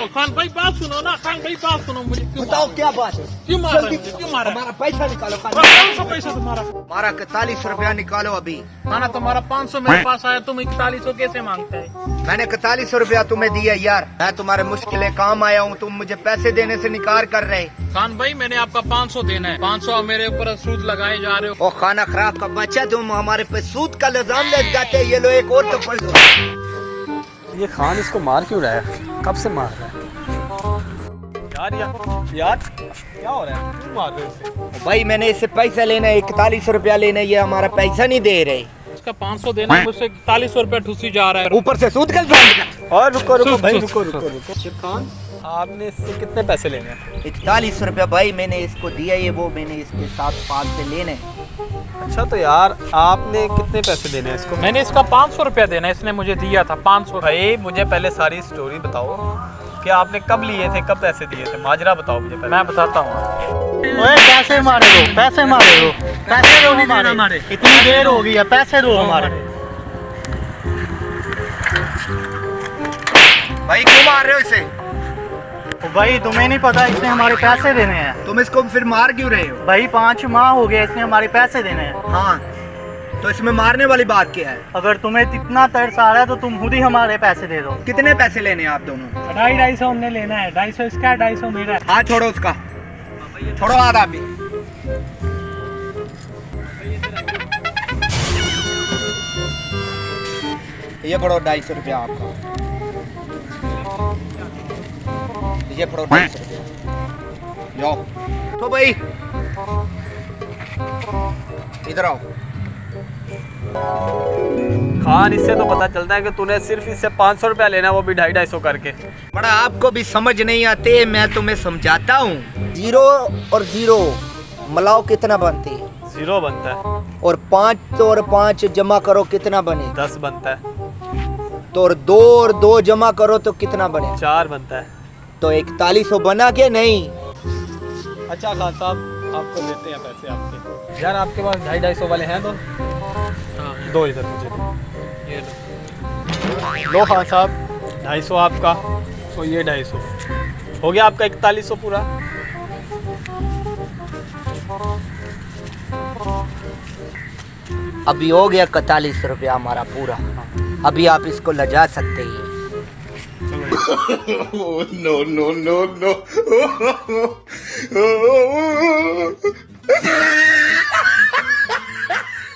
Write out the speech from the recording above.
खान भाई बात सुनो ना, खान भाई बात सुनो, मुझे क्यों बताओ क्या बात है? क्यों मार रहे हो? क्यों मार रहे हो? हमारा पैसा निकालो खान। कौन सा पैसा तुम्हारा? हमारा 41 रुपया निकालो अभी। खाना तुम्हारा 500 मेरे पास आया, तुम 4100 कैसे मांगते हैं? मैंने 41 रुपया तुम्हें दिया यार। मैं तुम्हारे मुश्किलें काम आया हूँ, तुम मुझे पैसे देने से निकार कर रहे। खान भाई मैंने आपका 500 देना है, 500 मेरे ऊपर सूद लगाए जा रहे हो। ओ खाना खराब का बच्चा, तुम हमारे पे सूद का इल्जाम लग जाते हैं। ये लो एक और तो पढ़ दो। ये खान इसको मार क्यों रहा है? कब से मार रहा है यार क्या हो रहा है? क्यों मार रहे हो इसे? भाई मैंने इससे पैसा लेना है, 41 रुपया लेना है, ये हमारा पैसा नहीं दे रहे। इसका 500 देना है, मुझसे 4100 रुपया ठूसी जा रहा है। ऊपर से सूद का इल्जाम। और रुको भाई, सुन, रुको। शेर खान, आपने इससे कितने पैसे लेने हैं? 41 रुपया भाई मैंने इसको दिया, ये वो मैंने इसके साथ 5 से लेने। अच्छा तो यार आपने कितने पैसे देने हैं इसको? मैंने इसका 500 रुपया देना है, इसने मुझे दिया था 500। भाई मुझे पहले सारी स्टोरी बताओ कि आपने कब लिए थे, कब पैसे दिए थे, माजरा बताओ मुझे पहले। मैं बताता हूँ। पैसे मारे दो, पैसे दो हमारे। इतनी देर हो गई है, पैसे दो हमारे। भाई क्यों मार रहे हो इसे? भाई तुम्हें नहीं पता इसने हमारे पैसे देने हैं। तुम इसको फिर मार क्यों रहे हो? भाई 5 माह हो गए, इसने हमारे पैसे देने हैं। हाँ तो इसमें मारने वाली बात क्या है? अगर तुम्हें इतना तरस आ रहा है तो तुम खुद ही हमारे पैसे दे दो। कितने पैसे लेने हैं आप दोनों? 250 हमने लेना है, 250 इसका, 250 मेरा है। हाथ छोड़ो उसका, छोड़ो हाथ आप भी। ये पढ़ो 250 रुपया आपका, ये पढ़ो 250 रुपया। जाओ तो भाई इधर आओ। खान इससे तो पता चलता है कि तूने सिर्फ इससे 500 रुपया लेना है, वो भी 250 करके। बड़ा आपको भी समझ नहीं आते, मैं तुम्हें समझाता हूँ। 0 और 0 मिलाओ कितना बनती है? 0 बनता है। और 5 तो और 5 जमा करो कितना बने? 10 बनता है। तो और 2 जमा करो तो कितना बने? 4 बनता है। तो 4100 बना के नहीं? अच्छा खान साहब आपको देते हैं पैसे आपके। यार आपके पास 250 वाले हैं तो दो इधर मुझे ये लो खान साहब, 250 आपका और ये 250 हो गया आपका 4100 पूरा। अभी हो गया 41 रुपया हमारा पूरा। अभी आप इसको लजा सकते हैं। no.